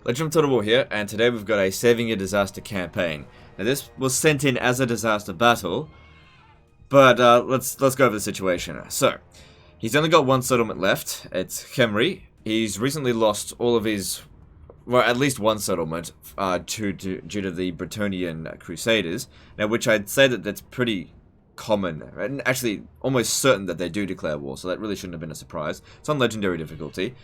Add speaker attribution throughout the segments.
Speaker 1: Legend of Total War here, and today we've got a Saving a Disaster campaign. Now this was sent in as a disaster battle, but let's go over the situation. So, he's only got one settlement left. It's Khemri. He's recently lost all of his, well, at least one settlement due to the Bretonnian Crusaders. Now, which I'd say that that's pretty common, and actually almost certain that they do declare war, so that really shouldn't have been a surprise. It's on legendary difficulty.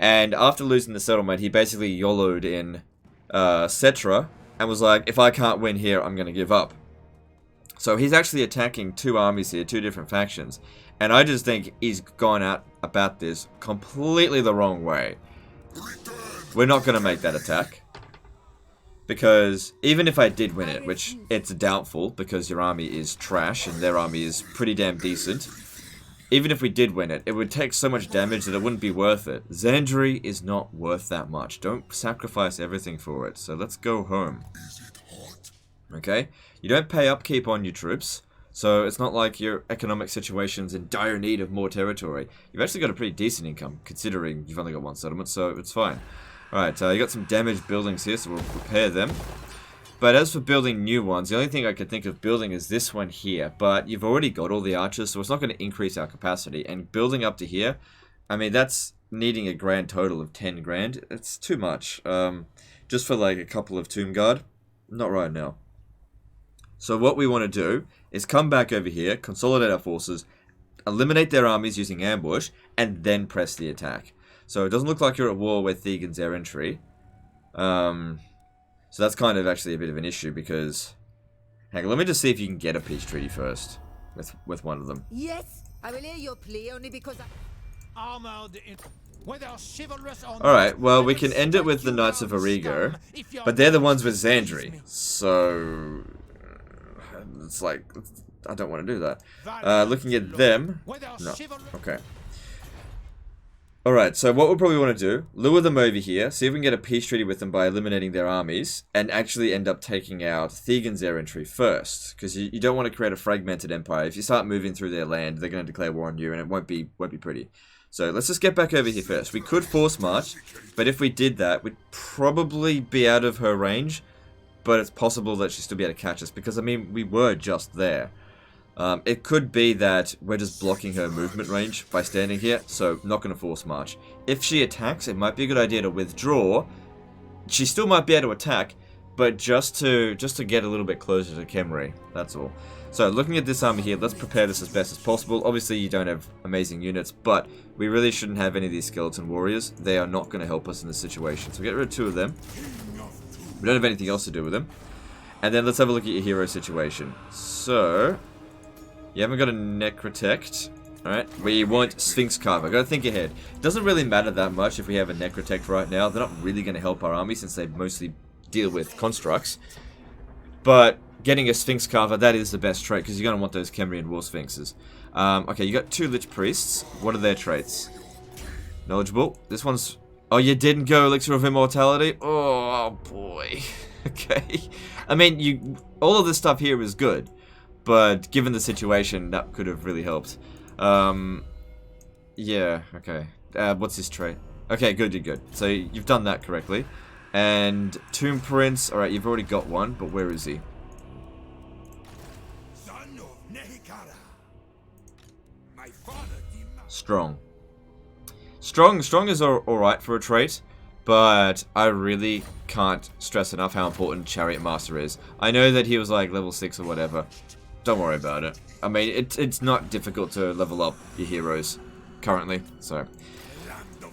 Speaker 1: And after losing the settlement, he basically YOLO'd in Settra and was like, if I can't win here, I'm going to give up. So he's actually attacking two armies here, two different factions. And I just think he's gone out about this completely the wrong way. We're not going to make that attack. Because even if I did win it, which it's doubtful because your army is trash and their army is pretty damn decent. Even if we did win it, it would take so much damage that it wouldn't be worth it. Xandri is not worth that much. Don't sacrifice everything for it. So let's go home. Okay? You don't pay upkeep on your troops. So it's not like your economic situation's in dire need of more territory. You've actually got a pretty decent income, considering you've only got one settlement, so it's fine. Alright, you got some damaged buildings here, so we'll repair them. But as for building new ones, the only thing I could think of building is this one here. But you've already got all the archers, so it's not going to increase our capacity. And building up to here, I mean, that's needing a grand total of 10 grand. It's too much. Just for like a couple of Tomb Guard. Not right now. So what we want to do is come back over here, consolidate our forces, eliminate their armies using ambush, and then press the attack. So it doesn't look like you're at war with Thegan's infantry. So that's kind of actually a bit of an issue because... Hang on, let me just see if you can get a peace treaty first. With one of them.
Speaker 2: Yes, I will hear your plea only because
Speaker 1: Alright, well we can end it with the Knights of Origo. But they're the ones with Xandri. So... It's like... I don't want to do that. Looking at them... No. Okay. Alright, so what we'll probably want to do, lure them over here, see if we can get a peace treaty with them by eliminating their armies, and actually end up taking out Thegan's infantry first. Because you don't want to create a fragmented empire. If you start moving through their land, they're going to declare war on you, and it won't be pretty. So let's just get back over here first. We could force march, but if we did that, we'd probably be out of her range, but it's possible that she'd still be able to catch us, because, I mean, we were just there. It could be that we're just blocking her movement range by standing here, so not going to force march. If she attacks, it might be a good idea to withdraw. She still might be able to attack, but just to get a little bit closer to Khemri, that's all. So looking at this army here, let's prepare this as best as possible. Obviously you don't have amazing units, but we really shouldn't have any of these skeleton warriors. They are not going to help us in this situation. So get rid of two of them. We don't have anything else to do with them. And then let's have a look at your hero situation. So... You haven't got a Necrotect. Alright, we want Sphinx Carver. Gotta think ahead. It doesn't really matter that much if we have a Necrotect right now. They're not really going to help our army since they mostly deal with constructs. But getting a Sphinx Carver, that is the best trait because you're going to want those Khemrian War Sphinxes. Okay, you got two Lich Priests. What are their traits? Knowledgeable. This one's... Oh, you didn't go Elixir of Immortality? Oh, boy. Okay. I mean, all of this stuff here is good. But given the situation, that could have really helped. Yeah, okay. What's his trait? Okay, good. So you've done that correctly. And Tomb Prince, alright, you've already got one, but where is he? Strong. Strong is alright for a trait, but I really can't stress enough how important Chariot Master is. I know that he was like level 6 or whatever. Don't worry about it. I mean, it's not difficult to level up your heroes currently, so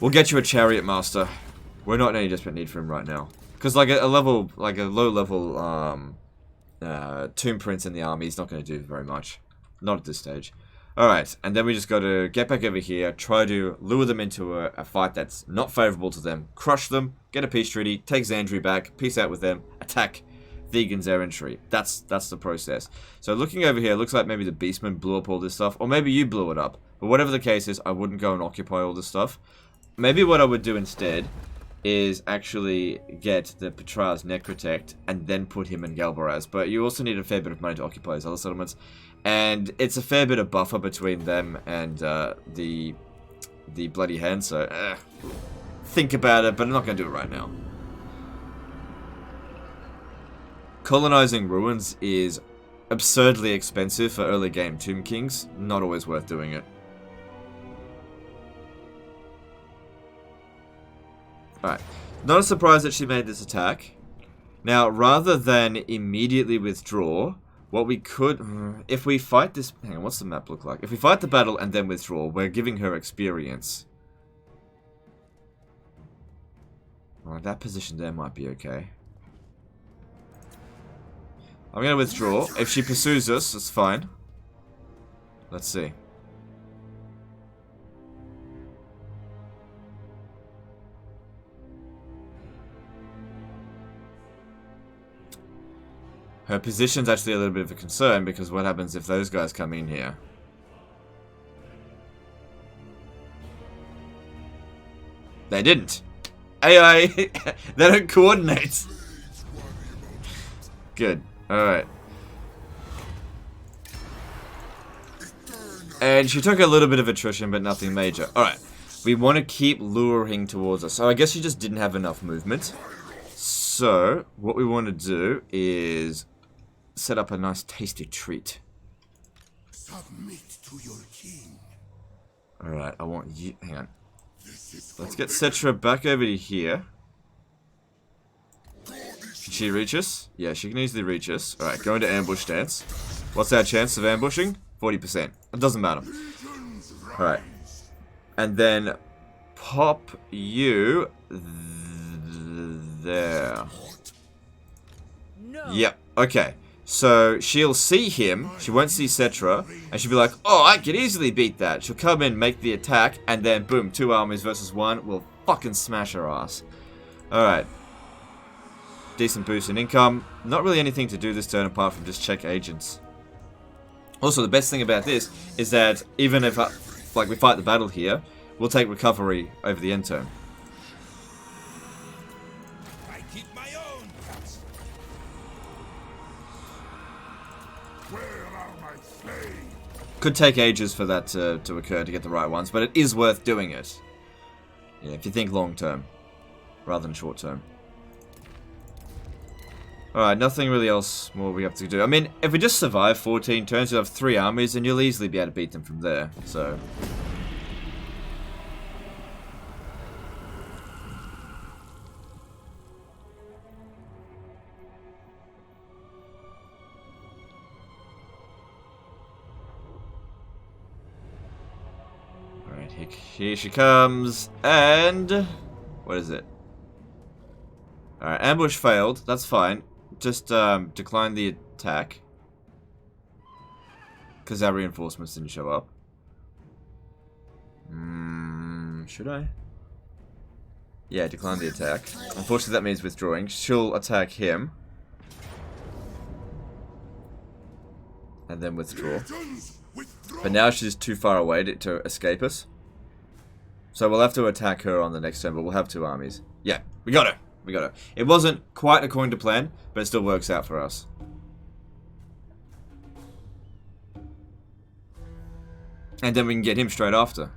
Speaker 1: we'll get you a Chariot Master. We're not in any desperate need for him right now, because like a low level Tomb Prince in the army is not going to do very much, not at this stage. All right, and then we just got to get back over here, try to lure them into a fight that's not favorable to them, crush them, get a peace treaty, take Xandri back, peace out with them, attack Thegan's infantry. That's the process. So looking over here, looks like maybe the Beastmen blew up all this stuff, or maybe you blew it up. But whatever the case is, I wouldn't go and occupy all this stuff. Maybe what I would do instead is actually get the Petraz Necrotect and then put him in Galbaraz. But you also need a fair bit of money to occupy his other settlements, and it's a fair bit of buffer between them and the Bloody Hand. So think about it, but I'm not going to do it right now. colonizing ruins is absurdly expensive for early game Tomb Kings. Not always worth doing it. Alright. Not a surprise that she made this attack. Now, rather than immediately withdraw, what we could... if we fight this... hang on, what's the map look like? If we fight the battle and then withdraw, we're giving her experience. Alright, that position there might be okay. I'm going to withdraw. If she pursues us, it's fine. Let's see. Her position's actually a little bit of a concern, because what happens if those guys come in here? They didn't. AI, they don't coordinate. Good. Alright. And she took a little bit of attrition, but nothing major. Alright. We want to keep luring towards us. So I guess she just didn't have enough movement. So, what we want to do is set up a nice tasty treat.
Speaker 3: Submit to your king.
Speaker 1: Alright, I want you... hang on. Let's get Settra back over to here. Can she reach us? Yeah, she can easily reach us. Alright, go into ambush stance. What's our chance of ambushing? 40%. It doesn't matter. Alright. And then pop you there.
Speaker 2: No.
Speaker 1: Yep, okay. So she'll see him, she won't see Settra, and she'll be like, oh, I could easily beat that. She'll come in, make the attack, and then boom, 2 armies versus 1. We'll fucking smash her ass. Alright. Decent boost in income. Not really anything to do this turn apart from just check agents. Also, the best thing about this is that even if like we fight the battle here, we'll take recovery over the end turn.
Speaker 3: I keep my own. Where are my slaves?
Speaker 1: Could take ages for that to occur to get the right ones, but it is worth doing it. Yeah, if you think long term, rather than short term. Alright, nothing really else more we have to do. I mean, if we just survive 14 turns, you'll have 3 armies, and you'll easily be able to beat them from there, so... Alright, here she comes, and... what is it? Alright, ambush failed, that's fine. Just decline the attack. Because our reinforcements didn't show up. Should I? Yeah, decline the attack. Unfortunately that means withdrawing. She'll attack him. And then withdraw. But now she's too far away to escape us. So we'll have to attack her on the next turn, but we'll have 2 armies. Yeah, we got her! We got it. It wasn't quite according to plan, but it still works out for us. And then we can get him straight after.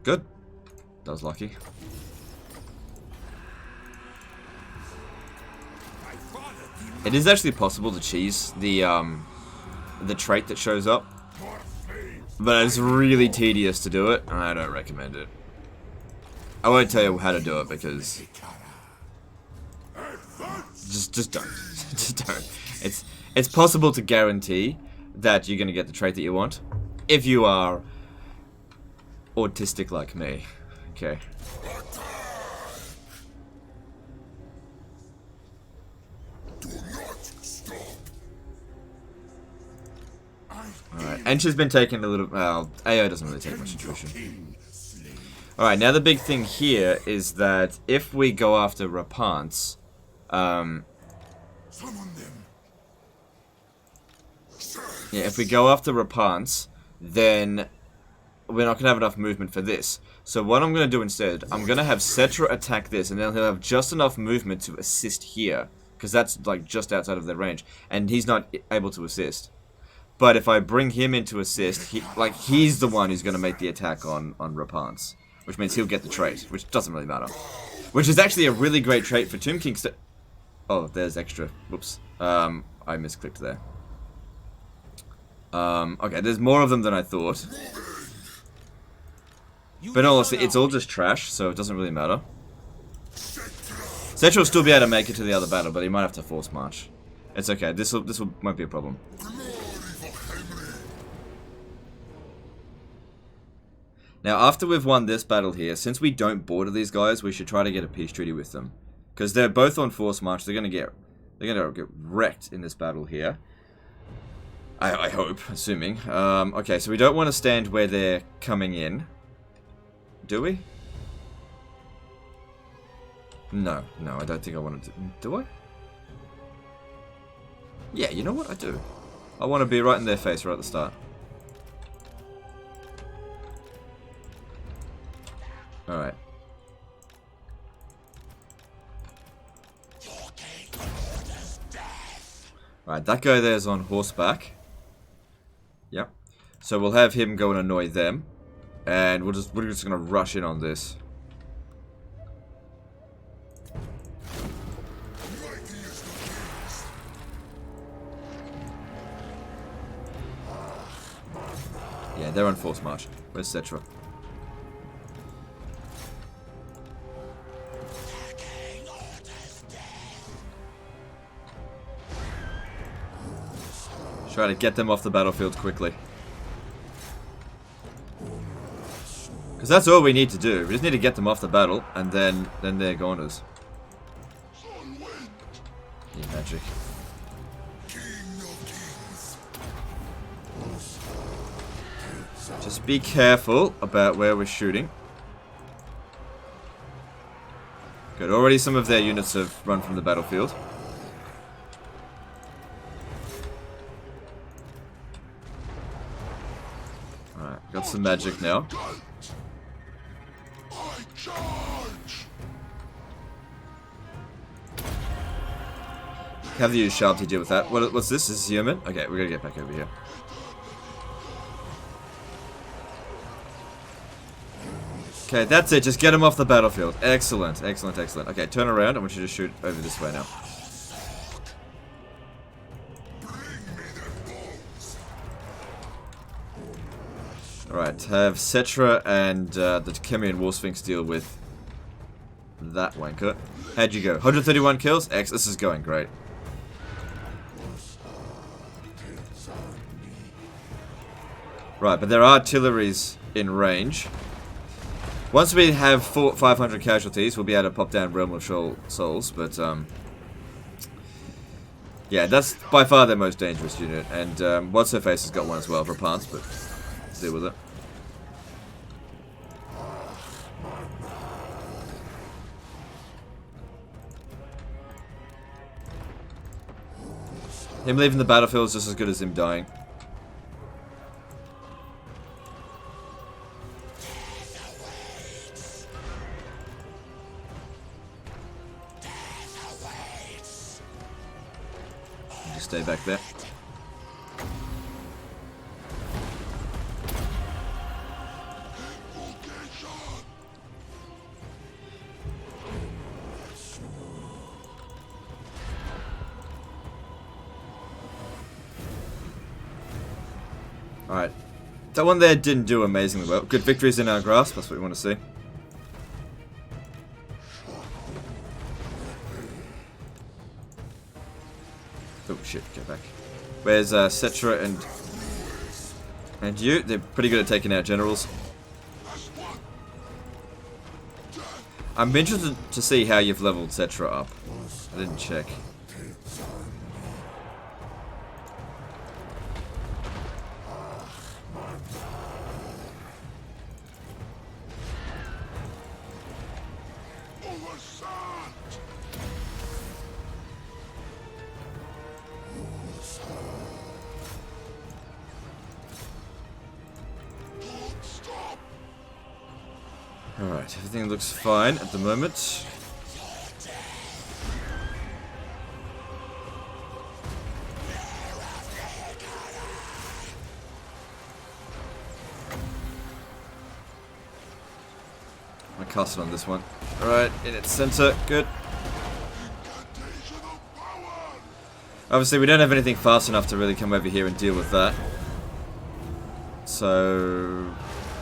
Speaker 1: Good. That was lucky. It is actually possible to cheese the trait that shows up. But it's really tedious to do it, and I don't recommend it. I won't tell you how to do it because just don't. Just don't. It's possible to guarantee that you're gonna get the trait that you want if you are autistic like me. Okay. Alright, and she's been taking a little... well, AO doesn't really take much attrition. Alright, now the big thing here is that if we go after Repanse... yeah, if we go after Repanse, then we're not going to have enough movement for this. So what I'm going to do instead, I'm going to have Settra attack this, and then he'll have just enough movement to assist here. Because that's, like, just outside of their range. And he's not able to assist. But if I bring him in to assist, he's the one who's going to make the attack on Repanse. which means he'll get the trait, which doesn't really matter. Which is actually a really great trait for Tomb King. Oh, there's extra. Whoops. I misclicked there. Okay, there's more of them than I thought. But honestly, it's all just trash, so it doesn't really matter. Settra will still be able to make it to the other battle, but he might have to force march. It's okay. This won't be a problem. Now, after we've won this battle here, since we don't border these guys, we should try to get a peace treaty with them, because they're both on force march. They're gonna get wrecked in this battle here. I hope, assuming. Okay, so we don't want to stand where they're coming in, do we? No, I don't think I want to. Do I? Yeah, you know what? I do. I want to be right in their face right at the start. Alright. Alright, that guy there's on horseback. Yep. So we'll have him go and annoy them. And we're just gonna rush in on this. Yeah, they're on force march. Where's Settra? Try to get them off the battlefield quickly. Because that's all we need to do. We just need to get them off the battle, and then they're goners. Yeah, magic. Just be careful about where we're shooting. Good, already some of their units have run from the battlefield. Alright, got some magic now. Have to use sharp to deal with that. What's this? Is this human? Okay, we're gonna get back over here. Okay, that's it. Just get him off the battlefield. Excellent, excellent, excellent. Okay, turn around. I want you to shoot over this way now. Alright, have Settra and the Chemian War Sphinx deal with that wanker. How'd you go? 131 kills? X, this is going great. Right, but their artillery's in range. Once we have 500 casualties, we'll be able to pop down Realm of Souls, but, yeah, that's by far their most dangerous unit, and, What's-Her-Face has got one as well, Repanse, but deal with it. Him leaving the battlefield is just as good as him dying. Just stay back there. Alright. That one there didn't do amazingly well. Good victories in our grasp, that's what we want to see. Oh shit, get back. Where's Settra and you? They're pretty good at taking out generals. I'm interested to see how you've leveled Settra up. I didn't check. Alright, everything looks fine at the moment. I'm gonna cast it on this one. Alright, in its center. Good. Obviously, we don't have anything fast enough to really come over here and deal with that. So,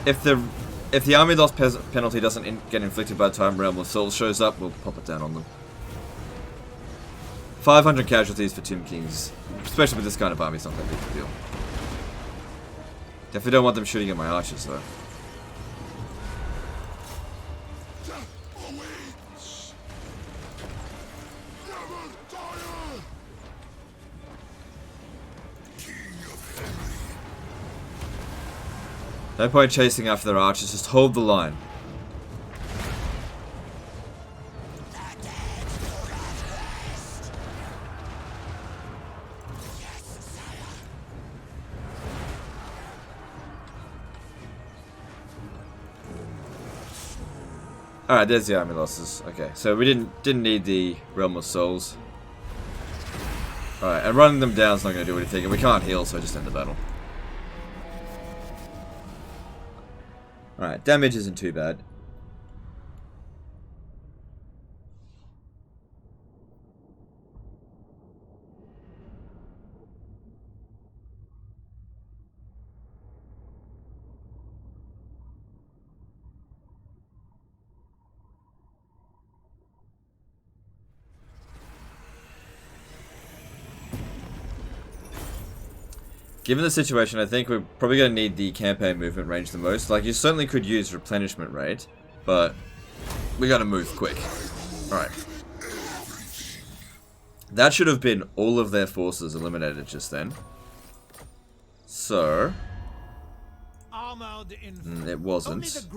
Speaker 1: if the army loss penalty doesn't get inflicted by the time Realm of Souls shows up, we'll pop it down on them. 500 casualties for Tomb Kings, especially with this kind of army, is not that big a deal. Definitely don't want them shooting at my archers, though. No point chasing after their archers, just hold the line. Alright, there's the army losses. Okay, so we didn't need the Realm of Souls. Alright, and running them down is not going to do anything, and we can't heal, so just end the battle. Alright, damage isn't too bad. Given the situation, I think we're probably going to need the campaign movement range the most. Like, you certainly could use replenishment rate, but we got to move quick. Alright. That should have been all of their forces eliminated just then. So... it wasn't.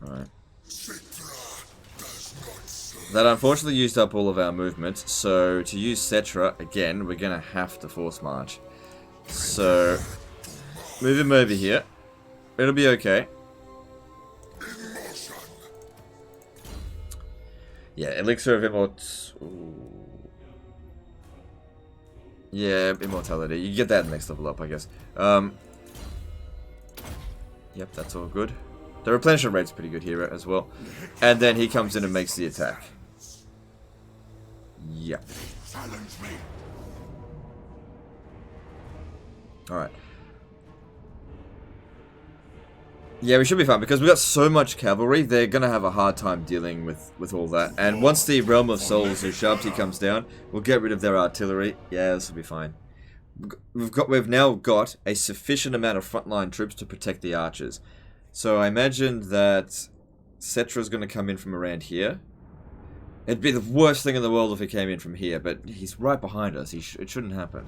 Speaker 1: Alright. That unfortunately used up all of our movement, so to use Settra, again, we're going to have to force march. So, move him over here. It'll be okay. Yeah, Elixir of Yeah, Immortality. You get that next level up, I guess. Yep, that's all good. The replenishment rate's pretty good here as well. And then he comes in and makes the attack. Yep. Alright. Yeah, we should be fine, because we got so much cavalry, they're going to have a hard time dealing with all that. And once the Realm of Souls or Sharpty comes down, we'll get rid of their artillery. Yeah, this will be fine. We've now got a sufficient amount of frontline troops to protect the archers. So I imagine that Settra's going to come in from around here. It'd be the worst thing in the world if he came in from here, but he's right behind us. It shouldn't happen.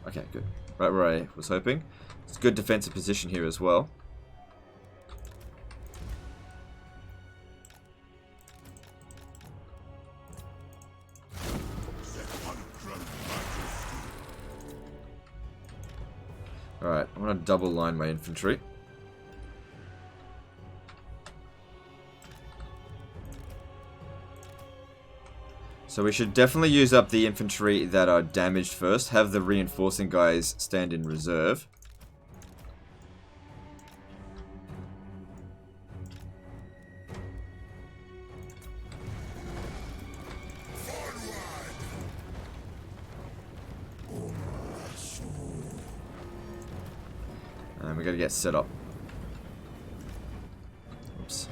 Speaker 1: Okay, good. Right where I was hoping. It's a good defensive position here as well. Alright, I'm going to double line my infantry. So we should definitely use up the infantry that are damaged first. Have the reinforcing guys stand in reserve. And we gotta get set up. Oops.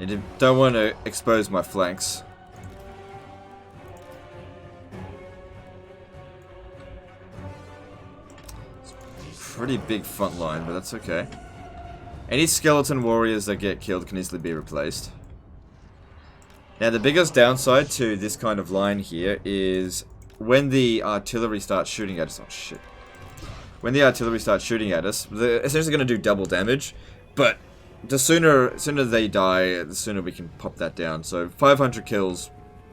Speaker 1: I don't want to expose my flanks. It's a pretty big front line, but that's okay. Any skeleton warriors that get killed can easily be replaced. Now, the biggest downside to this kind of line here is when the artillery starts shooting at us. Oh, shit. When the artillery starts shooting at us, they're essentially going to do double damage, but the sooner they die, the sooner we can pop that down. So 500 kills,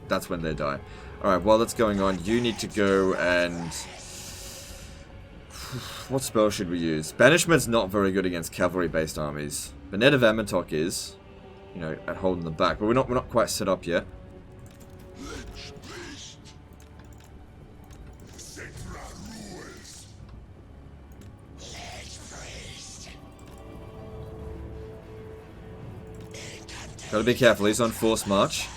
Speaker 1: that's when they die. Alright, while that's going on, you need to go and... What spell should we use? Banishment's not very good against cavalry-based armies. The Net of Amantok is, you know, at holding them back, but we're not quite set up yet. Gotta be careful, he's on forced march.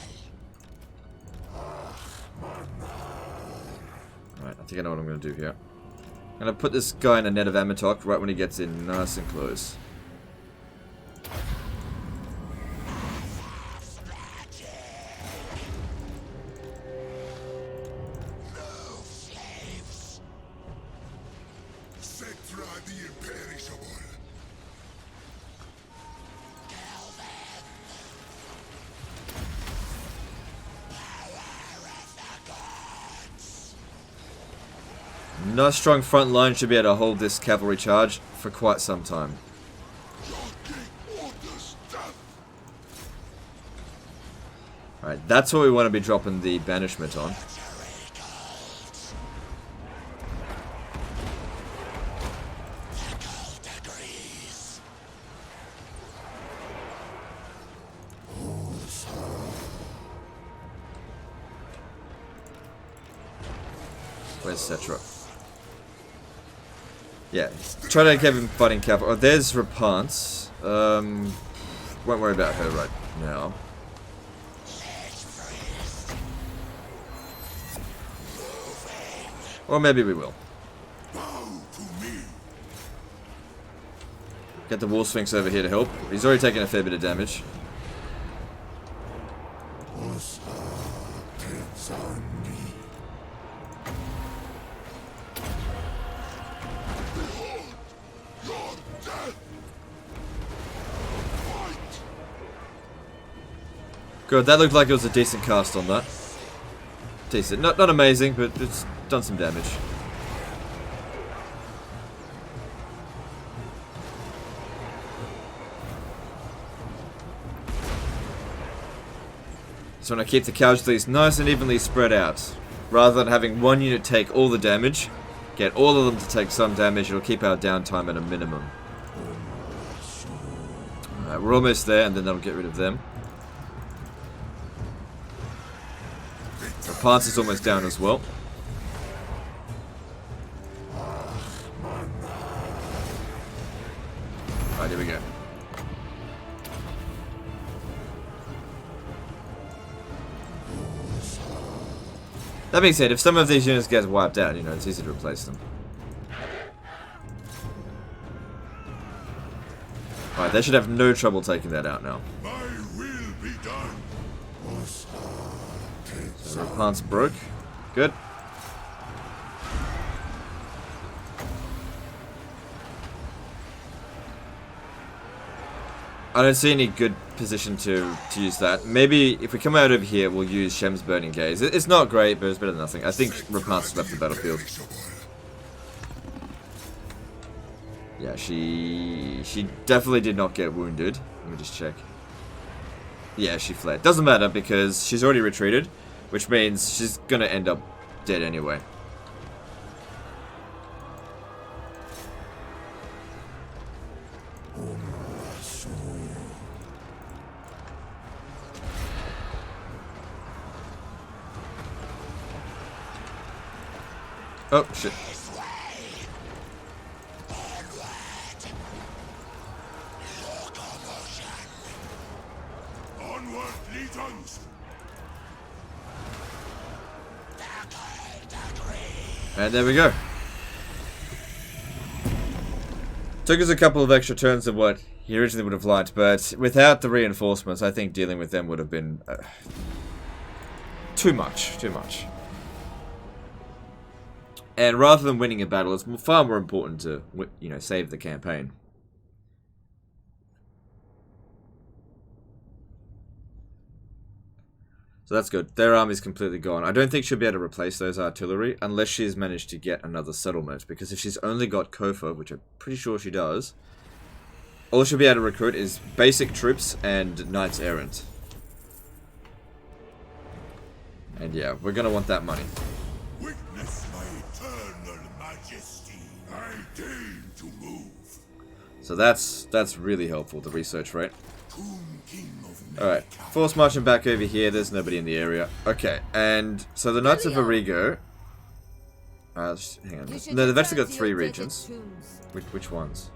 Speaker 1: Alright, I think I know what I'm gonna do here. I'm gonna put this guy in a net of Amatok right when he gets in nice and close.
Speaker 3: Settra the imperishable.
Speaker 1: Nice strong front line, should be able to hold this cavalry charge for quite some time. Alright, that's what we want to be dropping the banishment on. Where's Settra? Yeah, try to keep him fighting cavalry. Oh, there's Repanse. Won't worry about her right now. Or maybe we will. Get the Wall Sphinx over here to help. He's already taken a fair bit of damage. Good, that looked like it was a decent cast on that. Decent. Not amazing, but it's done some damage. So want to keep the casualties nice and evenly spread out. Rather than having one unit take all the damage, get all of them to take some damage, it'll keep our downtime at a minimum. Alright, we're almost there, and then that'll get rid of them. Repanse is almost down as well. Alright, here we go. That being said, if some of these units get wiped out, you know, it's easy to replace them. Alright, they should have no trouble taking that out now.
Speaker 3: My will be done.
Speaker 1: So Repanse broke. Good. I don't see any good position to use that. Maybe if we come out over here, we'll use Shem's Burning Gaze. It's not great, but it's better than nothing. I think Repanse left the battlefield. Yeah, she definitely did not get wounded. Let me just check. Yeah, she fled. Doesn't matter because she's already retreated, which means she's gonna end up dead anyway. Oh, shit.
Speaker 3: Onward, legions.
Speaker 1: And there we go. Took us a couple of extra turns of what he originally would have liked, but without the reinforcements, I think dealing with them would have been too much. Too much. And rather than winning a battle, it's far more important to, you know, save the campaign. So that's good. Their army's completely gone. I don't think she'll be able to replace those artillery unless she's managed to get another settlement. Because if she's only got Kofa, which I'm pretty sure she does, all she'll be able to recruit is basic troops and knights errant. And yeah, we're going to want that money.
Speaker 3: Witness my eternal majesty. I deign to move.
Speaker 1: So that's really helpful, the research rate.
Speaker 3: Tomb King of
Speaker 1: Alright, force marching back over here, there's nobody in the area. Okay, and so the Knights of Arrigo... hang on. No, they've actually got 3 regions. Which ones?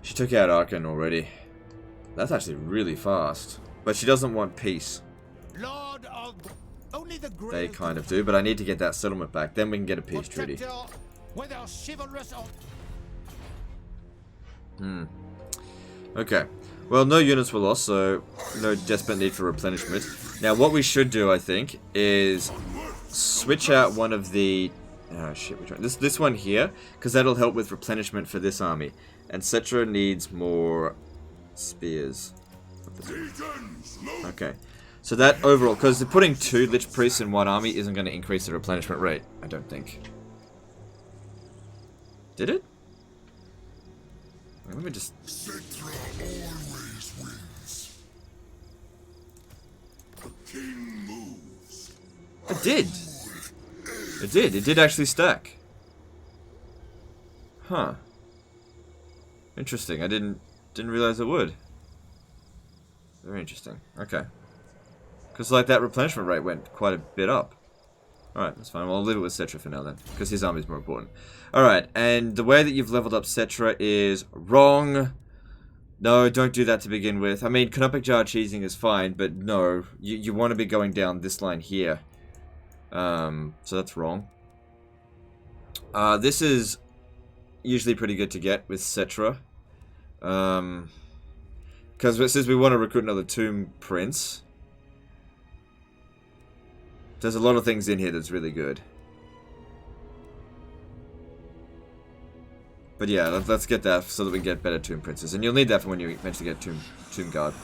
Speaker 1: She took out Arkan already. That's actually really fast. But she doesn't want peace.
Speaker 2: Lord of only the great.
Speaker 1: They kind of do, but I need to get that settlement back. Then we can get a peace treaty.
Speaker 2: Whether chivalrous or
Speaker 1: Okay. Well, no units were lost, so no desperate need for replenishment. Now, what we should do, I think, is switch out one of the... Oh, shit, which one? This one here, because that'll help with replenishment for this army. And Settra needs more spears. Okay. So that overall, because putting 2 Lich Priests in one army isn't going to increase the replenishment rate, I don't think. Did it? Let me just...
Speaker 3: Settra always wins. The king moves.
Speaker 1: It did! It did. It did actually stack. Huh. Interesting. I didn't realize it would. Very interesting. Okay. Because like that replenishment rate went quite a bit up. Alright, that's fine. Well, I'll leave it with Settra for now then. Because his army is more important. Alright, and the way that you've leveled up Settra is wrong. No, don't do that to begin with. I mean, Canopic Jar cheesing is fine, but no. You want to be going down this line here. So that's wrong. This is usually pretty good to get with Settra. Because it says we want to recruit another Tomb Prince. There's a lot of things in here that's really good. But yeah, let's get that so that we get better Tomb Princes. And you'll need that for when you eventually get Tomb Guard.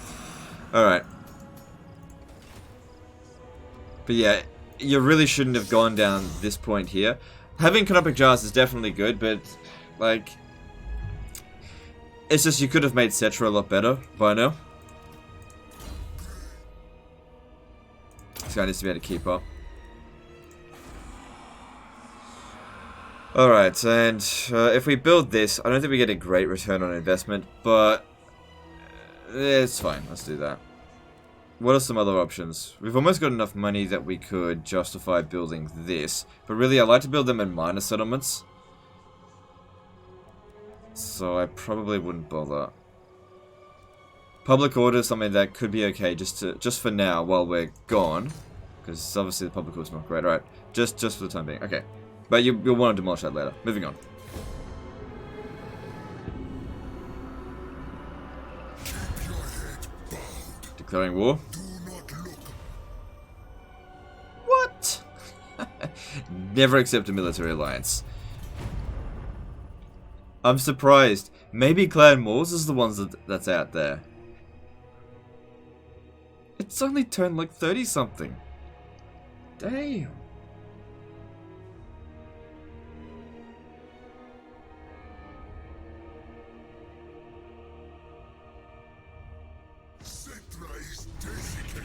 Speaker 1: Alright. But yeah, you really shouldn't have gone down this point here. Having Canopic Jars is definitely good, but like... It's just you could have made Settra a lot better by now. This guy needs to be able to keep up. Alright, and if we build this, I don't think we get a great return on investment, but it's fine, let's do that. What are some other options? We've almost got enough money that we could justify building this, but really I like to build them in minor settlements. So I probably wouldn't bother. Public order is something that could be okay just for now while we're gone. Because obviously the public order is not great. Alright, just for the time being. Okay. But you'll want to demolish that later. Moving on.
Speaker 3: Keep your head bowed.
Speaker 1: Declaring war.
Speaker 3: Do not look.
Speaker 1: What? Never accept a military alliance. I'm surprised. Maybe Clan Moors is the ones that's out there. It's only turned like 30 something. Damn.
Speaker 3: Settra is desiccated.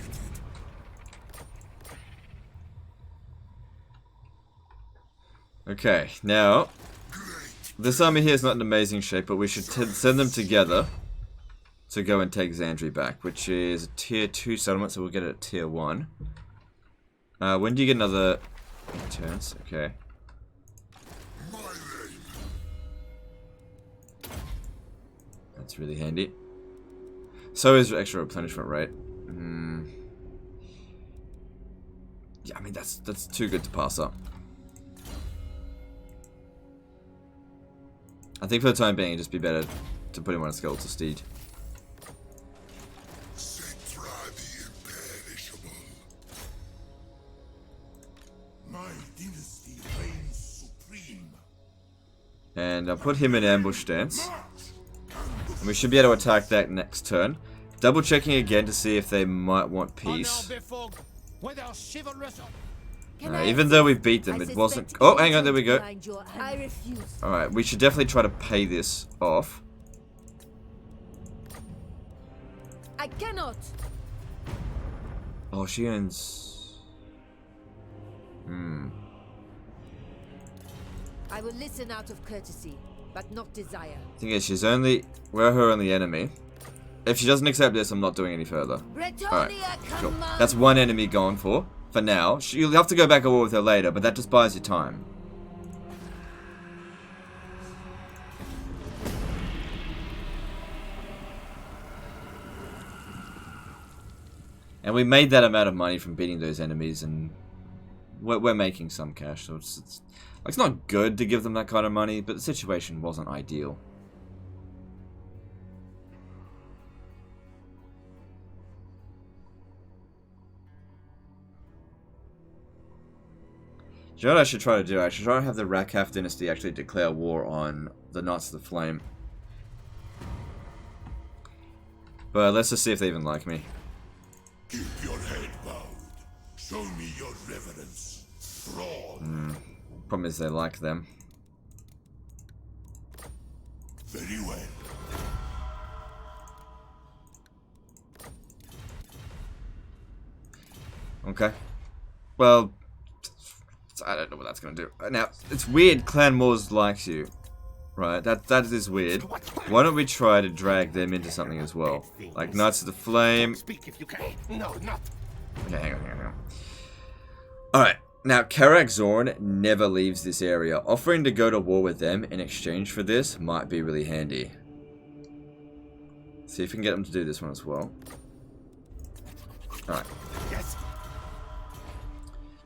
Speaker 1: Okay, now this army here is not in amazing shape, but we should send them together to go and take Xandri back, which is a tier 2 settlement, so we'll get it at tier 1. When do you get another turns? Okay.
Speaker 3: My reign.
Speaker 1: That's really handy. So is extra replenishment rate. Yeah, I mean that's too good to pass up. I think for the time being it'd just be better to put him on a skeletal steed.
Speaker 3: Settra the imperishable. My dynasty reigns supreme.
Speaker 1: And I'll put him in ambush stance. And we should be able to attack that next turn. Double checking again to see if they might want peace. Even though we beat them, it wasn't... Oh, hang on, there we go.
Speaker 4: I refuse.
Speaker 1: Alright, we should definitely try to pay this off.
Speaker 4: I cannot.
Speaker 1: Oh, she owns...
Speaker 4: I will listen out of courtesy, but not desire.
Speaker 1: Thing is, she's only... We're her only enemy. If she doesn't accept this, I'm not doing any further. Alright, cool. That's one enemy gone for now. You'll have to go back to war with her later, but that just buys you time. And we made that amount of money from beating those enemies, and we're making some cash, so it's not good to give them that kind of money, but the situation wasn't ideal. Do you know what I should try to do? I should try to have the Rakaf dynasty actually declare war on the Knights of the Flame. But let's just see if they even like me.
Speaker 3: Keep your head bowed. Show me your reverence. Thrall.
Speaker 1: Problem is they like them.
Speaker 3: Very well.
Speaker 1: Okay. Well, I don't know what that's going to do. Now, it's weird Clan Moors likes you. Right, that is weird. Why don't we try to drag them into something as well? Like Knights of the Flame.
Speaker 2: Speak if you can. No, not.
Speaker 1: Okay, hang on. Alright, now Karak Zorn never leaves this area. Offering to go to war with them in exchange for this might be really handy. See if we can get them to do this one as well. Alright.
Speaker 2: Yes.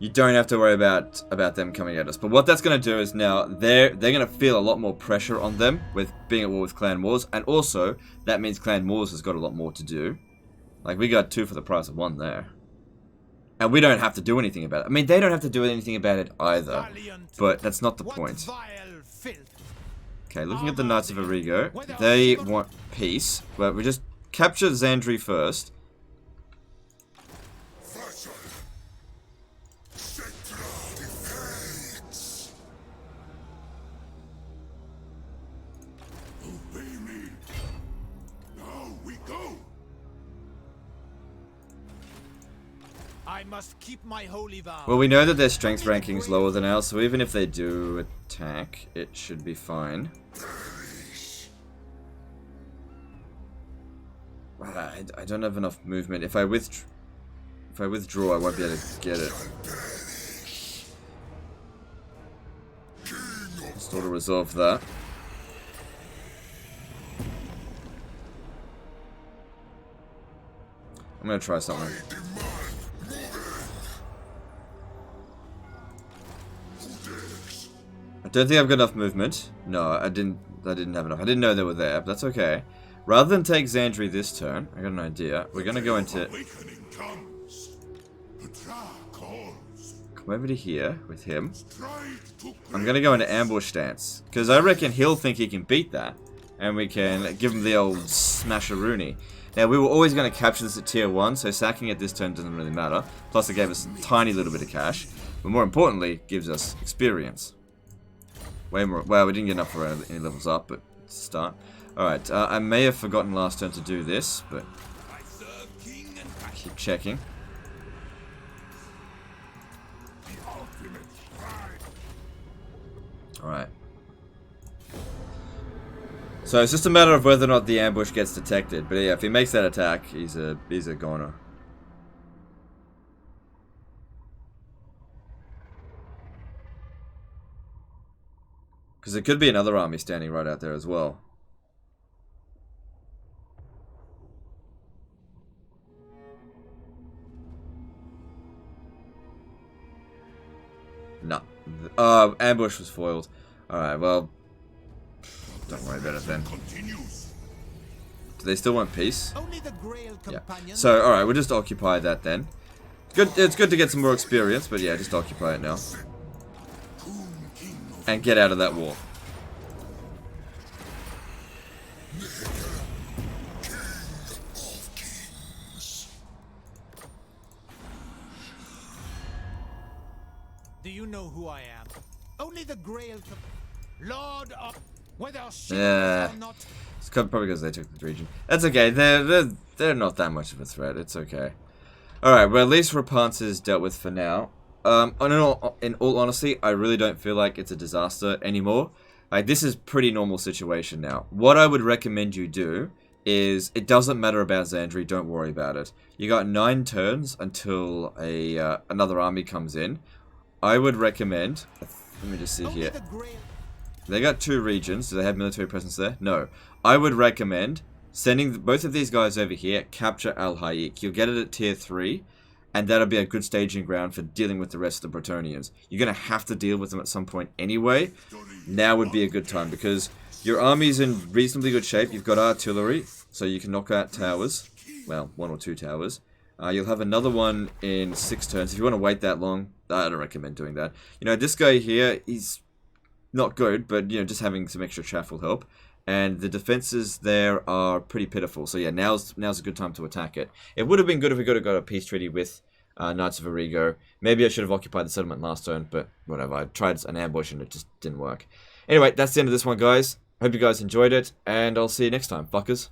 Speaker 1: You don't have to worry about them coming at us. But what that's going to do is now they're going to feel a lot more pressure on them with being at war with Clan Moors. And also, that means Clan Moors has got a lot more to do. Like, we got 2 for the price of 1 there. And we don't have to do anything about it. I mean, they don't have to do anything about it either. But that's not the point. Okay, looking at the Knights of Arrigo. They want peace. But we just capture Xandri first.
Speaker 2: I must keep my holy vow.
Speaker 1: Well, we know that their strength ranking is lower than ours, so even if they do attack, it should be fine. I don't have enough movement. If I withdraw, I won't be able to get it. Just ought to resolve that. I'm gonna try something. I don't think I've got enough movement. No, I didn't have enough. I didn't know they were there, but that's okay. Rather than take Xandri this turn, I got an idea. We're gonna go into... Come over to here with him. I'm gonna go into ambush stance. Because I reckon he'll think he can beat that. And we can give him the old smasheroonie. Now, we were always going to capture this at tier 1, so sacking it this turn doesn't really matter. Plus, it gave us a tiny little bit of cash. But more importantly, gives us experience. Way more. Well, we didn't get enough for any levels up, but it's a start. Alright, I may have forgotten last turn to do this, but keep checking. Alright. So it's just a matter of whether or not the ambush gets detected. But yeah, if he makes that attack, he's a goner. Because there could be another army standing right out there as well. No. Ambush was foiled. Alright, well... Don't worry about it then. Do they still want peace? Yeah. So, alright, we'll just occupy that then. It's good to get some more experience, but yeah, just occupy it now. And get out of that war.
Speaker 2: Do you know who I am? Only the Grail Lord of...
Speaker 1: Yeah, it's probably because they took the region. That's okay. They're not that much of a threat. It's okay. All right. Well, at least Repanse is dealt with for now. In all honesty, I really don't feel like it's a disaster anymore. Like, this is pretty normal situation now. What I would recommend you do is, it doesn't matter about Xandri. Don't worry about it. You got 9 turns until another army comes in. I would recommend. Let me just see here. They got 2 regions. Do they have military presence there? No. I would recommend sending both of these guys over here, capture Al-Hayek. You'll get it at tier 3, and that'll be a good staging ground for dealing with the rest of the Bretonnians. You're going to have to deal with them at some point anyway. Now would be a good time, because your army's in reasonably good shape. You've got artillery, so you can knock out towers. Well, 1 or 2 towers. You'll have another one in 6 turns. If you want to wait that long, I don't recommend doing that. You know, this guy here, he's not good, but, you know, just having some extra chaff will help. And the defenses there are pretty pitiful. So yeah, now's a good time to attack it. It would have been good if we could have got a peace treaty with Knights of Arrigo. Maybe I should have occupied the settlement last turn, but whatever. I tried an ambush and it just didn't work. Anyway, that's the end of this one, guys. Hope you guys enjoyed it, and I'll see you next time, fuckers.